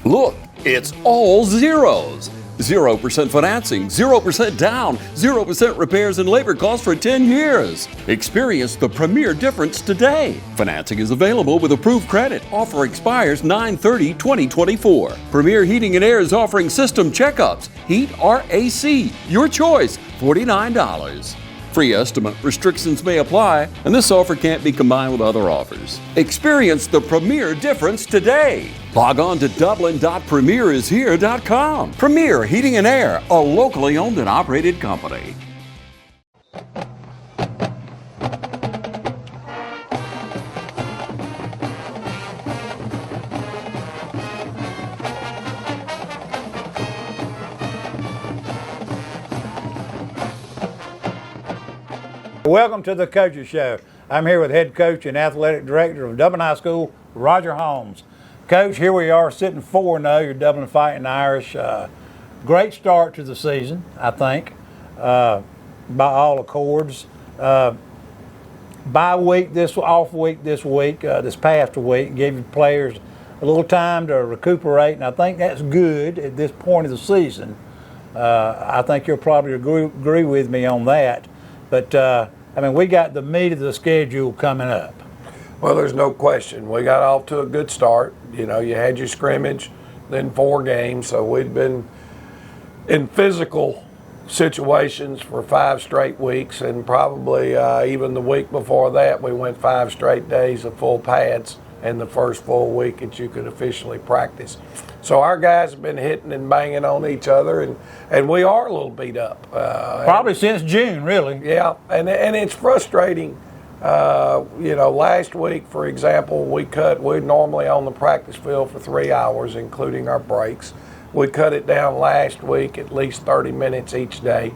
Look, it's all zeros. 0% financing, 0% down, 0% repairs and labor costs for 10 years. Experience the premier difference today. Financing is available with approved credit. Offer expires 9/30/2024. Premier Heating and Air is offering system checkups. Heat or AC, your choice, $49. Free estimate restrictions may apply, and this offer can't be combined with other offers. Experience the premier difference today. Log on to dublin.premierishere.com. Premier Heating and Air, a locally owned and operated company. Welcome to the Coaches Show. I'm here with head coach and athletic director of Dublin High School, Roger Holmes. Coach, here we are sitting 4-0, your Dublin Fighting Irish. Great start to the season, I think, by all accords. Bye week, off week this week, this past week, gave you players a little time to recuperate, and I think that's good at this point of the season. I think you'll probably agree with me on that. But, we got the meat of the schedule coming up. Well, there's no question. We got off to a good start. You know, you had your scrimmage, then 4 games. So we'd been in physical situations for 5 straight weeks. And probably even the week before that, we went 5 straight days of full pads in the first full week that you could officially practice. So our guys have been hitting and banging on each other, and we are a little beat up. Probably since June, really. Yeah, and it's frustrating. Last week, for example, we're normally on the practice field for 3 hours, including our breaks. We cut it down last week at least 30 minutes each day.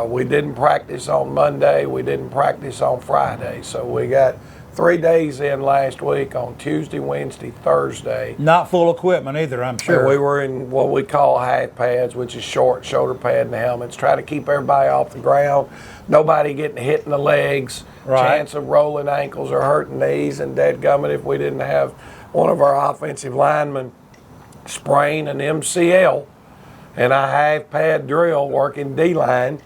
We didn't practice on Monday. We didn't practice on Friday. So we got 3 days in last week on Tuesday, Wednesday, Thursday. Not full equipment either, I'm sure. And we were in what we call half pads, which is short shoulder pad and helmets. Try to keep everybody off the ground. Nobody getting hit in the legs. Right. Chance of rolling ankles or hurting knees. And dadgummit, if we didn't have one of our offensive linemen sprain an MCL in a half pad drill working D-line,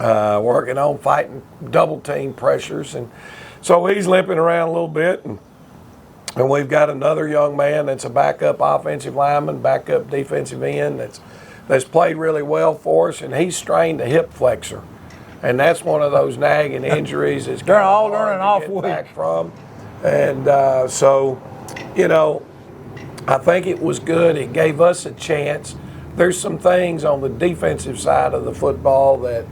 working on fighting double team pressures. And so he's limping around a little bit, and we've got another young man that's a backup offensive lineman, backup defensive end that's played really well for us, and he's strained a hip flexor, and that's one of those nagging injuries. It's They're all hard learning to off get week. back from, and I think it was good. It gave us a chance. There's some things on the defensive side of the football that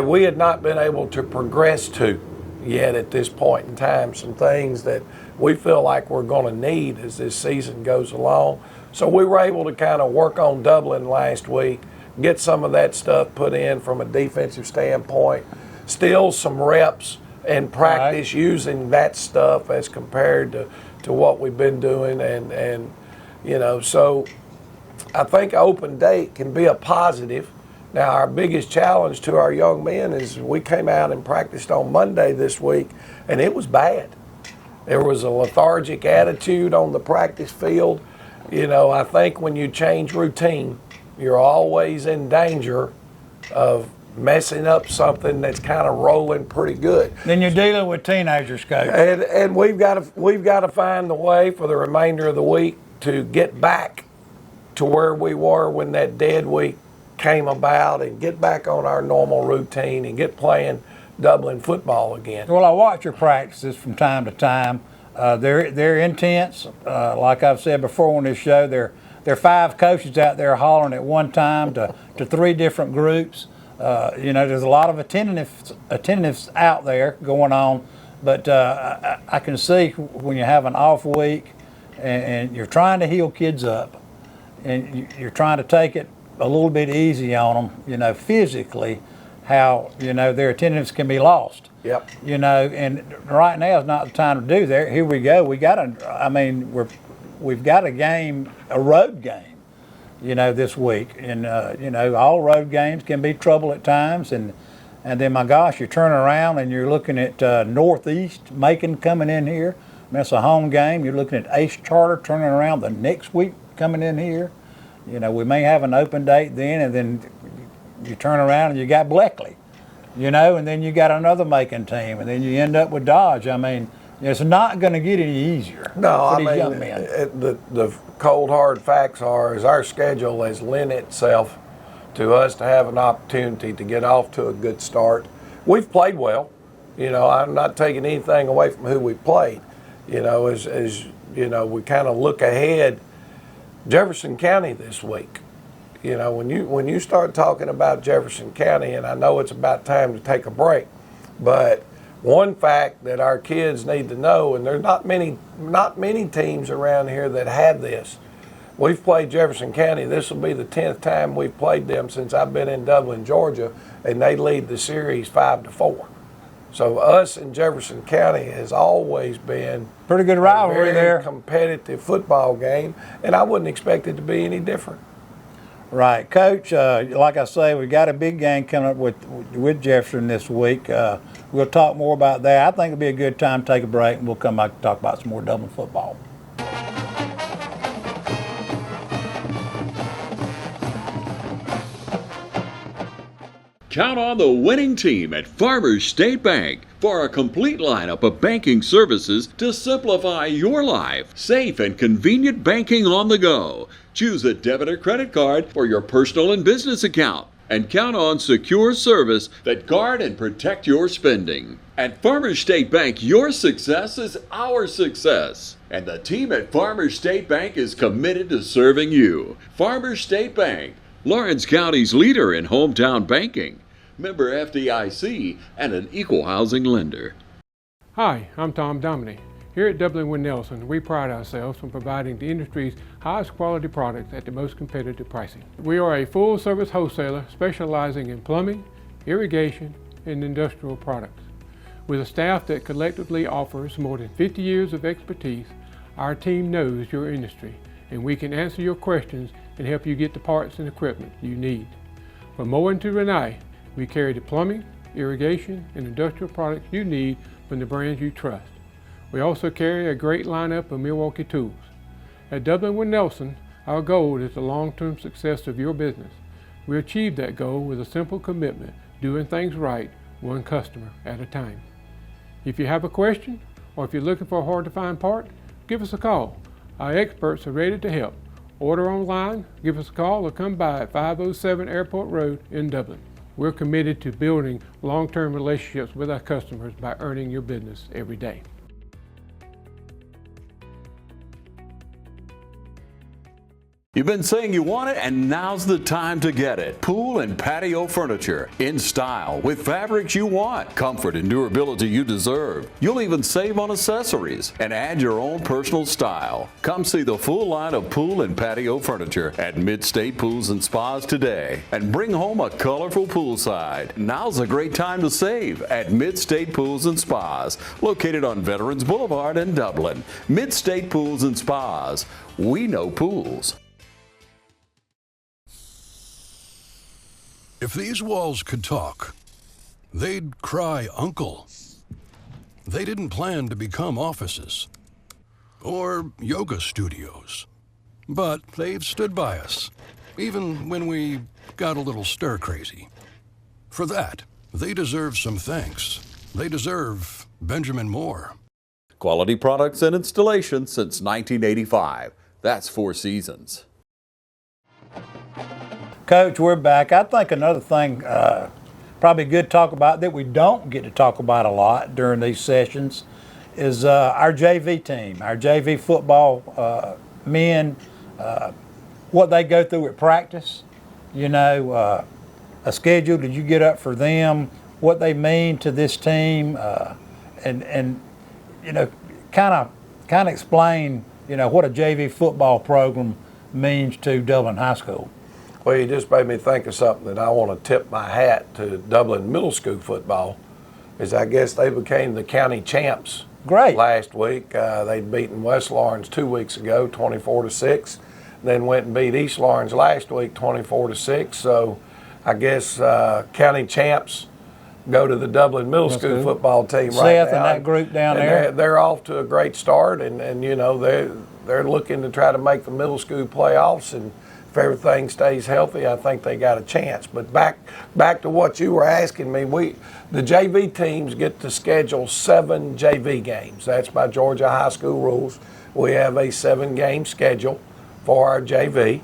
we had not been able to progress to yet at this point in time, some things that we feel like we're going to need as this season goes along. So we were able to kind of work on Dublin last week, get some of that stuff put in from a defensive standpoint, still some reps and practice using that stuff as compared to what we've been doing. And so I think open date can be a positive. Now, our biggest challenge to our young men is we came out and practiced on Monday this week, and it was bad. There was a lethargic attitude on the practice field. I think when you change routine, you're always in danger of messing up something that's kind of rolling pretty good. Then you're dealing with teenagers, Coach. And we've got to find the way for the remainder of the week to get back to where we were when that dead week came about, and get back on our normal routine and get playing Dublin football again. Well, I watch your practices from time to time. They're intense. Like I've said before on this show, there are 5 coaches out there hollering at one time to 3 different groups. There's a lot of attentiveness out there going on, but I can see when you have an off week and you're trying to heal kids up and you're trying to take it a little bit easy on them, physically, how, their attendance can be lost. Yep. And right now is not the time to do that. Here we go. We've got a game, a road game, this week. And, all road games can be trouble at times. And then, my gosh, you turn around and you're looking at Northeast Macon coming in here That's a home game. You're looking at Ace Charter turning around the next week coming in here. We may have an open date then, and then you turn around and you got Bleckley, and then you got another Macon team, and then you end up with Dodge. I mean, it's not going to get any easier. No, for these young I mean, men. the cold hard facts is our schedule has lent itself to us to have an opportunity to get off to a good start. We've played well. I'm not taking anything away from who we played. As we kind of look ahead, Jefferson County this week. When you start talking about Jefferson County, and I know it's about time to take a break, but one fact that our kids need to know, and there's not many teams around here that have this. We've played Jefferson County. This will be the 10th time we've played them since I've been in Dublin, Georgia, and they lead the series 5-4. So us in Jefferson County has always been pretty good rivalry a very there. Competitive football game, and I wouldn't expect it to be any different. Right, Coach. Like I say, we got a big game coming up with Jefferson this week. We'll talk more about that. I think it'll be a good time to take a break, and we'll come back and talk about some more Dublin football. Count on the winning team at Farmers State Bank for a complete lineup of banking services to simplify your life. Safe and convenient banking on the go. Choose a debit or credit card for your personal and business account. And count on secure service that guard and protect your spending. At Farmers State Bank, your success is our success. And the team at Farmers State Bank is committed to serving you. Farmers State Bank, Lawrence County's leader in hometown banking. Member FDIC and an equal housing lender. Hi, I'm Tom Dominy. Here at Dublin with Nelson, we pride ourselves on providing the industry's highest quality products at the most competitive pricing. We are a full-service wholesaler specializing in plumbing, irrigation, and industrial products. With a staff that collectively offers more than 50 years of expertise, our team knows your industry, and we can answer your questions and help you get the parts and equipment you need. From mowing to Renee, we carry the plumbing, irrigation, and industrial products you need from the brands you trust. We also carry a great lineup of Milwaukee tools. At Dublin with Nelson, our goal is the long-term success of your business. We achieve that goal with a simple commitment, doing things right, one customer at a time. If you have a question, or if you're looking for a hard-to-find part, give us a call. Our experts are ready to help. Order online, give us a call, or come by at 507 Airport Road in Dublin. We're committed to building long-term relationships with our customers by earning your business every day. You've been saying you want it, and now's the time to get it. Pool and patio furniture in style with fabrics you want, comfort and durability you deserve. You'll even save on accessories and add your own personal style. Come see the full line of pool and patio furniture at Mid-State Pools and Spas today and bring home a colorful poolside. Now's a great time to save at Mid-State Pools and Spas, located on Veterans Boulevard in Dublin. Mid-State Pools and Spas. We know pools. If these walls could talk, they'd cry uncle. They didn't plan to become offices or yoga studios, but they've stood by us, even when we got a little stir-crazy. For that, they deserve some thanks. They deserve Benjamin Moore. Quality products and installation since 1985. That's 4 seasons. Coach, we're back. I think another thing probably good to talk about that we don't get to talk about a lot during these sessions is our JV team, our JV football men, what they go through at practice, a schedule that you get up for them, what they mean to this team, and kind of explain, what a JV football program means to Dublin High School. Well, you just made me think of something that I want to tip my hat to Dublin Middle School football, is I guess they became the county champs. Great. Last week. They'd beaten West Lawrence 2 weeks ago, 24-6. Then went and beat East Lawrence last week, 24-6. So I guess county champs go to the Dublin Middle School football team right Seth now. and that group down and there. They're off to a great start, and you know they're looking to try to make the middle school playoffs, and if everything stays healthy, I think they got a chance. But back to what you were asking me, the JV teams get to schedule 7 JV games. That's by Georgia high school rules. We have a 7-game schedule for our JV.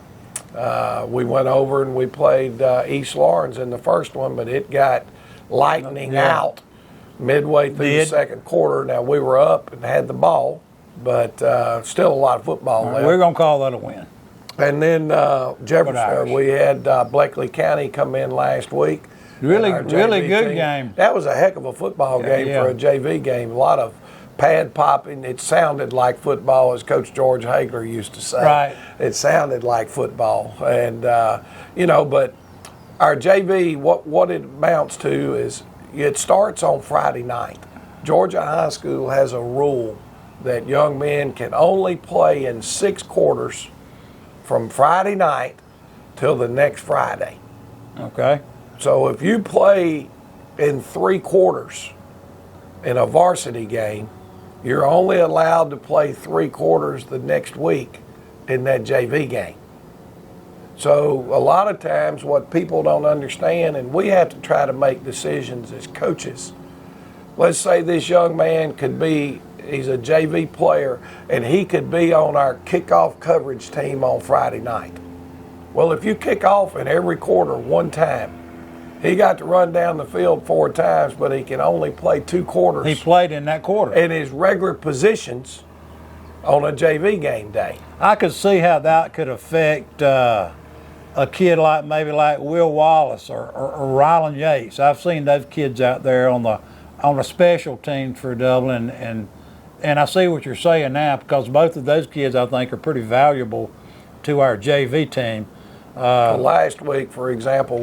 We went over and we played East Lawrence in the first one, but it got lightning out midway through the second quarter. Now, we were up and had the ball, but still a lot of football left. We're going to call that a win. And then Jefferson, we had Blakely County come in last week. Really JV good team. game. That was a heck of a football game for a JV game. A lot of pad popping. It sounded like football, as Coach George Hagler used to say. Right. It sounded like football. And, you know, but our JV, what it amounts to is it starts on Friday night. Georgia High School has a rule that young men can only play in 6 quarters from Friday night till the next Friday. Okay. So if you play in 3 quarters in a varsity game, you're only allowed to play 3 quarters the next week in that JV game. So a lot of times what people don't understand, and we have to try to make decisions as coaches. Let's say this young man he's a JV player, and he could be on our kickoff coverage team on Friday night. Well, if you kick off in every quarter 1 time, he got to run down the field 4 times, but he can only play 2 quarters. He played in that quarter. In his regular positions on a JV game day. I could see how that could affect a kid like Will Wallace or Rylan Yates. I've seen those kids out there on the special teams for Dublin, and I see what you're saying now, because both of those kids, I think, are pretty valuable to our JV team. Last week, for example,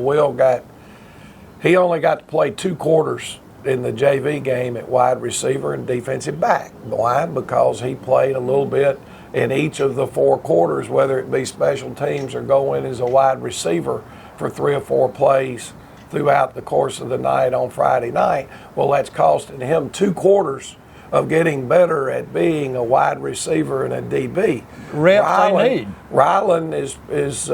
he only got to play 2 quarters in the JV game at wide receiver and defensive back. Why? Because he played a little bit in each of the 4 quarters, whether it be special teams or go in as a wide receiver for 3 or 4 plays throughout the course of the night on Friday night. Well, that's costing him 2 quarters of getting better at being a wide receiver and a DB. Reps they need. Rylan is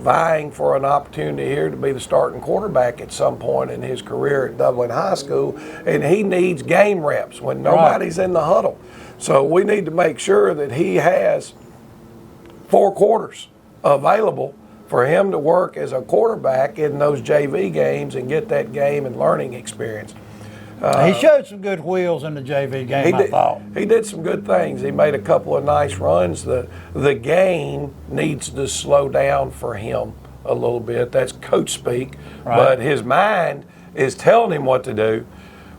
vying for an opportunity here to be the starting quarterback at some point in his career at Dublin High School, and he needs game reps when nobody's in the huddle. So we need to make sure that he has 4 quarters available for him to work as a quarterback in those JV games and get that game and learning experience. He showed some good wheels in the JV game, I thought. He did some good things. He made a couple of nice runs. The game needs to slow down for him a little bit. That's coach speak. Right. But his mind is telling him what to do.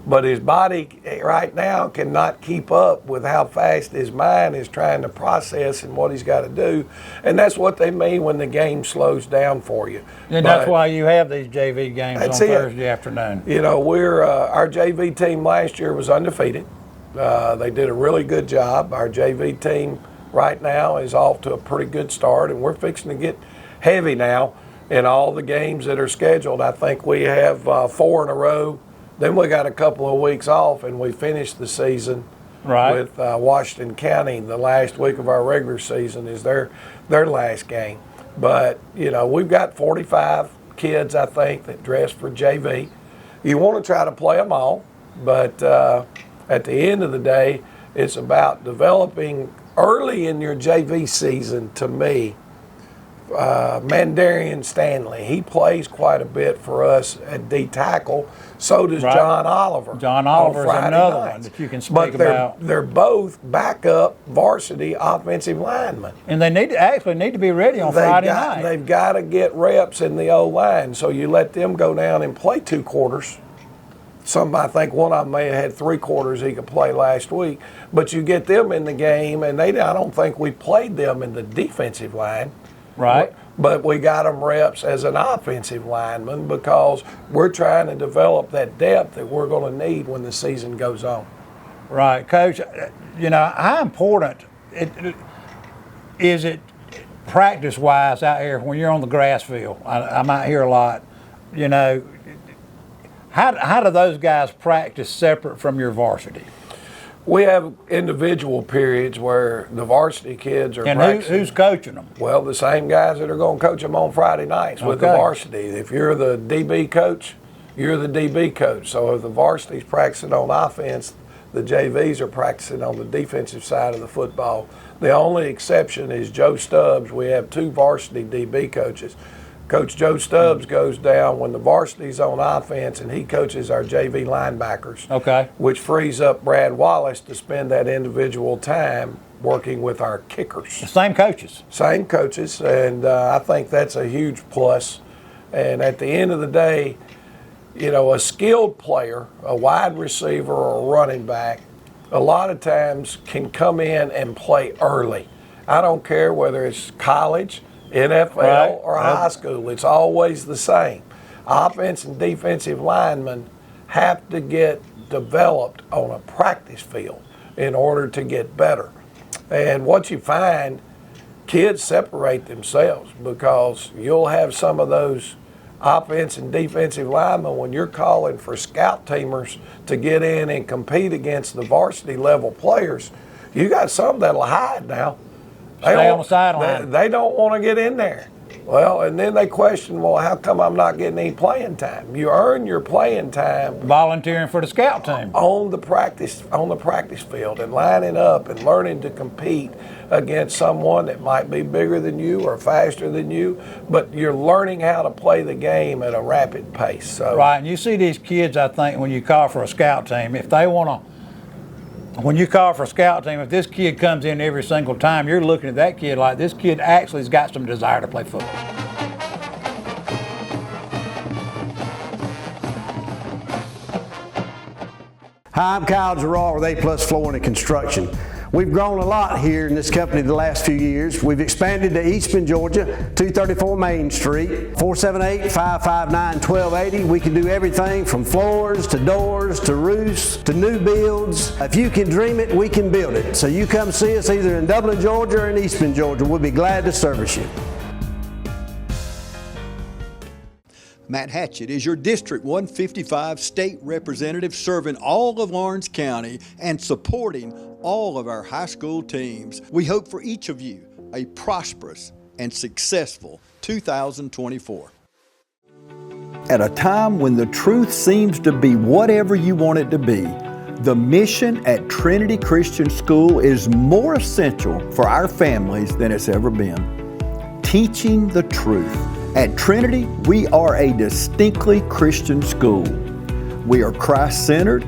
But his body right now cannot keep up with how fast his mind is trying to process and what he's got to do. And that's what they mean when the game slows down for you. And that's why you have these JV games on Thursday afternoon. You know, our JV team last year was undefeated. They did a really good job. Our JV team right now is off to a pretty good start, and we're fixing to get heavy now in all the games that are scheduled. I think we have 4 in a row. Then we got a couple of weeks off, and we finished the season with Washington County. The last week of our regular season is their last game. But, you know, we've got 45 kids, I think, that dress for JV. You want to try to play them all, but at the end of the day, it's about developing early in your JV season, to me. Mandarian Stanley, he plays quite a bit for us at D tackle. So does John Oliver. John Oliver is another one that you can speak about. They're both backup varsity offensive linemen. And they need to be ready on Friday night. They've got to get reps in the O-line. So you let them go down and play 2 quarters. I think one of them may have had 3 quarters he could play last week. But you get them in the game, and I don't think we played them in the defensive line. Right. But we got them reps as an offensive lineman because we're trying to develop that depth that we're going to need when the season goes on. Right. Coach, you know, how important is it practice-wise out here when you're on the grass field? I'm out here a lot. You know, How do those guys practice separate from your varsity? We have individual periods where the varsity kids are And practicing. who's coaching them? Well, the same guys that are going to coach them on Friday nights with the Okay. varsity. If you're the DB coach, you're the DB coach. So if the varsity's practicing on offense, the JVs are practicing on the defensive side of the football. The only exception is Joe Stubbs. We have 2 varsity DB coaches. Coach Joe Stubbs goes down when the varsity's on offense, and he coaches our JV linebackers. Okay. Which frees up Brad Wallace to spend that individual time working with our kickers. The same coaches. Same coaches, and I think that's a huge plus. And at the end of the day, you know, a skilled player, a wide receiver or a running back, a lot of times can come in and play early. I don't care whether it's college, NFL, Right. or high school. It's always the same. Offense and defensive linemen have to get developed on a practice field in order to get better. And what you find, kids separate themselves because you'll have some of those offense and defensive linemen when you're calling for scout teamers to get in and compete against the varsity level players. You got some that'll hide now. Stay on the sideline. They don't want to get in there. Well, and then they question, well, how come I'm not getting any playing time? You earn your playing time Volunteering for the scout team. on the practice field and lining up and learning to compete against someone that might be bigger than you or faster than you, but you're learning how to play the game at a rapid pace. So Right, and you see these kids, I think, when you call for a scout team, if they want to, when you call for a scout team, if this kid comes in every single time, you're looking at that kid like this kid actually has got some desire to play football. Hi, I'm Kyle Gerard with A Plus Flooring and Construction. We've grown a lot here in this company the last few years. We've expanded to Eastman, Georgia, 234 Main Street, 478-559-1280. We can do everything from floors to doors to roofs to new builds. If you can dream it, we can build it. So you come see us either in Dublin, Georgia or in Eastman, Georgia. We'll be glad to service you. Matt Hatchett is your District 155 state representative serving all of Lawrence County and supporting all of our high school teams. We hope for each of you a prosperous and successful 2024. At a time when the truth seems to be whatever you want it to be, the mission at Trinity Christian School is more essential for our families than it's ever been. Teaching the truth. At Trinity, we are a distinctly Christian school. We are Christ-centered,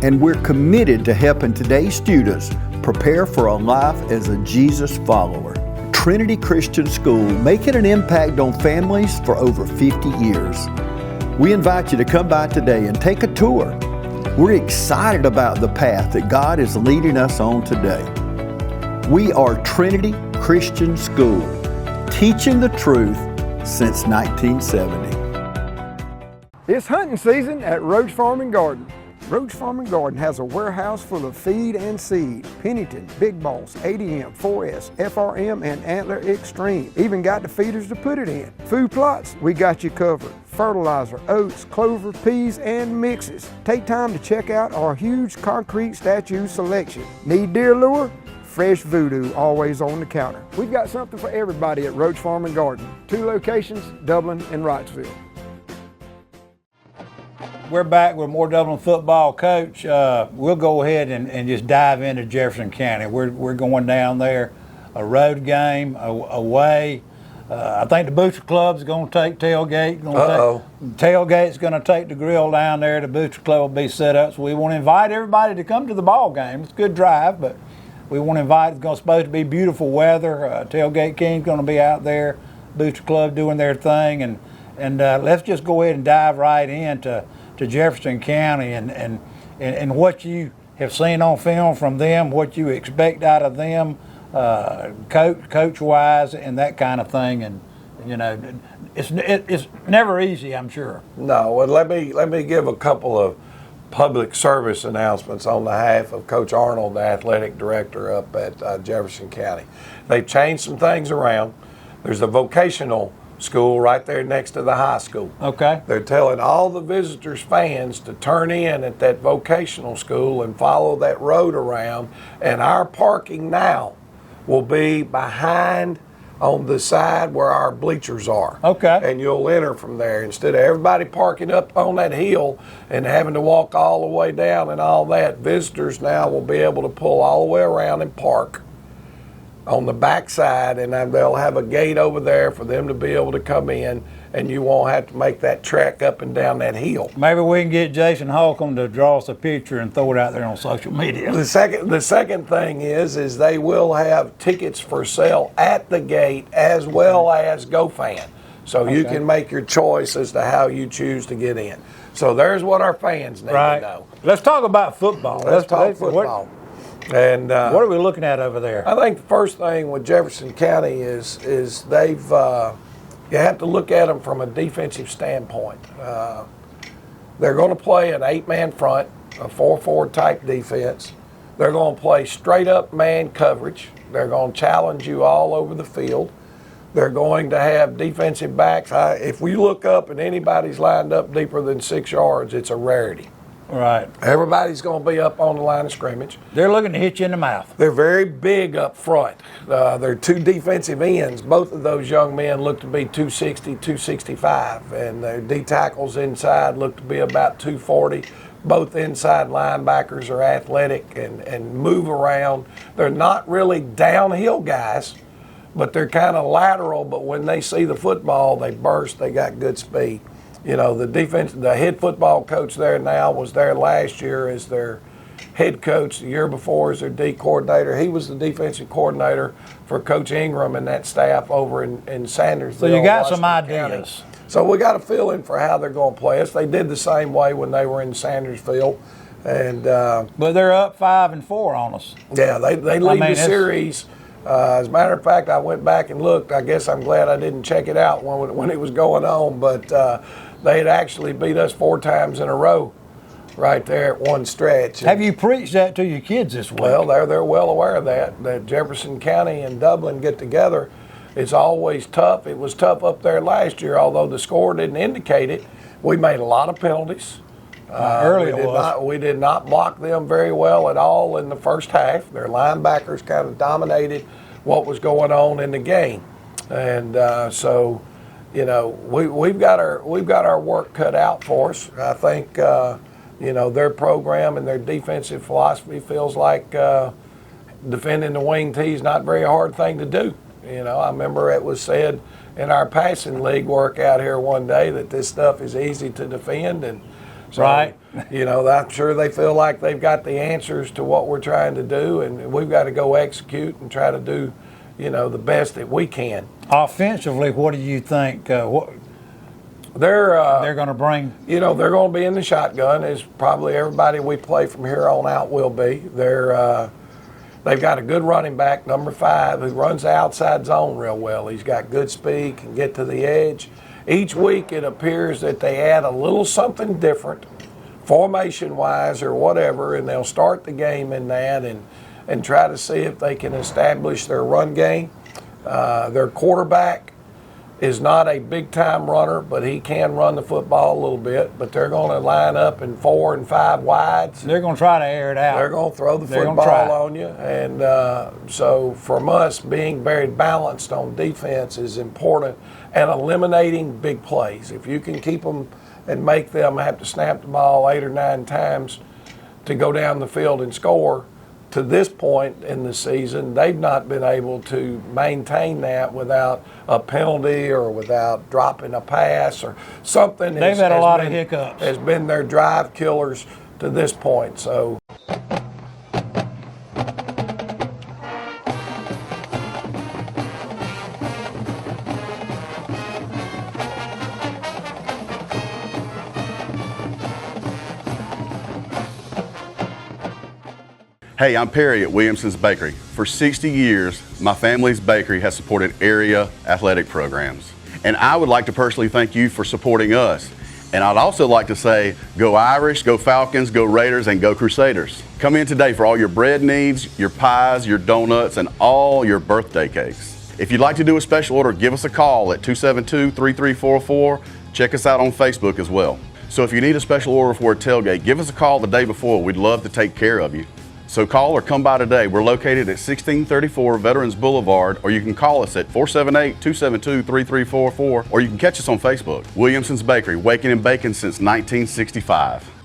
and we're committed to helping today's students prepare for a life as a Jesus follower. Trinity Christian School, making an impact on families for over 50 years. We invite you to come by today and take a tour. We're excited about the path that God is leading us on today. We are Trinity Christian School, teaching the truth since 1970. It's hunting season at Roach Farm and Garden. Roach Farm and Garden has a warehouse full of feed and seed. Pennington, Big Boss, ADM, 4S, FRM, and Antler Extreme. Even got the feeders to put it in. Food plots, we got you covered. Fertilizer, oats, clover, peas, and mixes. Take time to check out our huge concrete statue selection. Need deer lure? Fresh Voodoo always on the counter. We've got something for everybody at Roach Farm and Garden. 2 locations, Dublin and Wrightsville. We're back with more Dublin football. Coach, we'll go ahead and just dive into Jefferson County. We're going down there, a road game, away. I think the Booster Club's going to take tailgate. Tailgate's going to take the grill down there. The Booster Club will be set up. So we want to invite everybody to come to the ball game. It's a good drive, but we want to invite. It's supposed to be beautiful weather. Tailgate King's going to be out there. Booster Club doing their thing, and let's just go ahead and dive right into Jefferson County and what you have seen on film from them, what you expect out of them, coach wise, and that kind of thing. And you know, it's never easy, I'm sure. No, well, let me give a couple of public service announcements on behalf of Coach Arnold, the athletic director up at Jefferson County. They've changed some things around. There's a vocational school right there next to the high school. Okay. They're telling all the visitors' fans to turn in at that vocational school and follow that road around. And our parking now will be behind on the side where our bleachers are. Okay. And you'll enter from there instead of everybody parking up on that hill and having to walk all the way down and all that. Visitors now will be able to pull all the way around and park on the back side, and then they'll have a gate over there for them to be able to come in, and you won't have to make that trek up and down that hill. Maybe we can get Jason Holcomb to draw us a picture and throw it out there on social media. The second thing is they will have tickets for sale at the gate as well as GoFan. So you can make your choice as to how you choose to get in. So there's what our fans need to know. Let's talk about football. Let's talk football. And what are we looking at over there? I think the first thing with Jefferson County is they've you have to look at them from a defensive standpoint. They're going to play an 8-man front, a 4-4 type defense. They're going to play straight up man coverage. They're going to challenge you all over the field. They're going to have defensive backs. If we look up and anybody's lined up deeper than 6 yards, it's a rarity. Right. Everybody's going to be up on the line of scrimmage. They're looking to hit you in the mouth. They're very big up front. They're two defensive ends. Both of those young men look to be 260, 265, and their D tackles inside look to be about 240. Both inside linebackers are athletic and move around. They're not really downhill guys, but they're kind of lateral, but when they see the football, they burst. They got good speed. You know, the head football coach there now was there last year as their head coach. The year before as their D coordinator. He was the defensive coordinator for Coach Ingram and that staff over in Sandersville. So you got some Washington ideas. County. So we got a feeling for how they're going to play us. They did the same way when they were in Sandersville. And but they're up 5-4 on us. Yeah, they lead the series. As a matter of fact, I went back and looked. I guess I'm glad I didn't check it out when it was going on, but they had actually beat us 4 times in a row right there at one stretch. Have you preached that to your kids this week? Well, they're well aware of that Jefferson County and Dublin get together. It's always tough. It was tough up there last year, although the score didn't indicate it. We made a lot of penalties. We did not block them very well at all in the first half. Their linebackers kind of dominated what was going on in the game, and so you know we've got our work cut out for us. I think you know their program and their defensive philosophy feels like defending the wing tee is not a very hard thing to do. You know, I remember it was said in our passing league workout here one day that this stuff is easy to defend, and so, right. You know, I'm sure they feel like they've got the answers to what we're trying to do, and we've got to go execute and try to do, you know, the best that we can. Offensively, what do you think? They're going to bring? You know, they're going to be in the shotgun, as probably everybody we play from here on out will be. They've got a good running back, number 5, who runs the outside zone real well. He's got good speed, can get to the edge. Each week it appears that they add a little something different, formation-wise or whatever, and they'll start the game in that and try to see if they can establish their run game. Their quarterback is not a big-time runner, but he can run the football a little bit. But they're going to line up in 4 and 5 wides. They're going to try to air it out. They're going to throw the football on you. And so from us, being very balanced on defense is important, and eliminating big plays. If you can keep them and make them have to snap the ball 8 or 9 times to go down the field and score, to this point in the season, they've not been able to maintain that without a penalty or without dropping a pass or something. They've had a lot of hiccups. Has been their drive killers to this point. So. Hey, I'm Perry at Williamson's Bakery. For 60 years, my family's bakery has supported area athletic programs. And I would like to personally thank you for supporting us. And I'd also like to say, go Irish, go Falcons, go Raiders, and go Crusaders. Come in today for all your bread needs, your pies, your donuts, and all your birthday cakes. If you'd like to do a special order, give us a call at 272-3344. Check us out on Facebook as well. So if you need a special order for a tailgate, give us a call the day before. We'd love to take care of you. So call or come by today. We're located at 1634 Veterans Boulevard, or you can call us at 478-272-3344, or you can catch us on Facebook. Williamson's Bakery, waking and baking since 1965.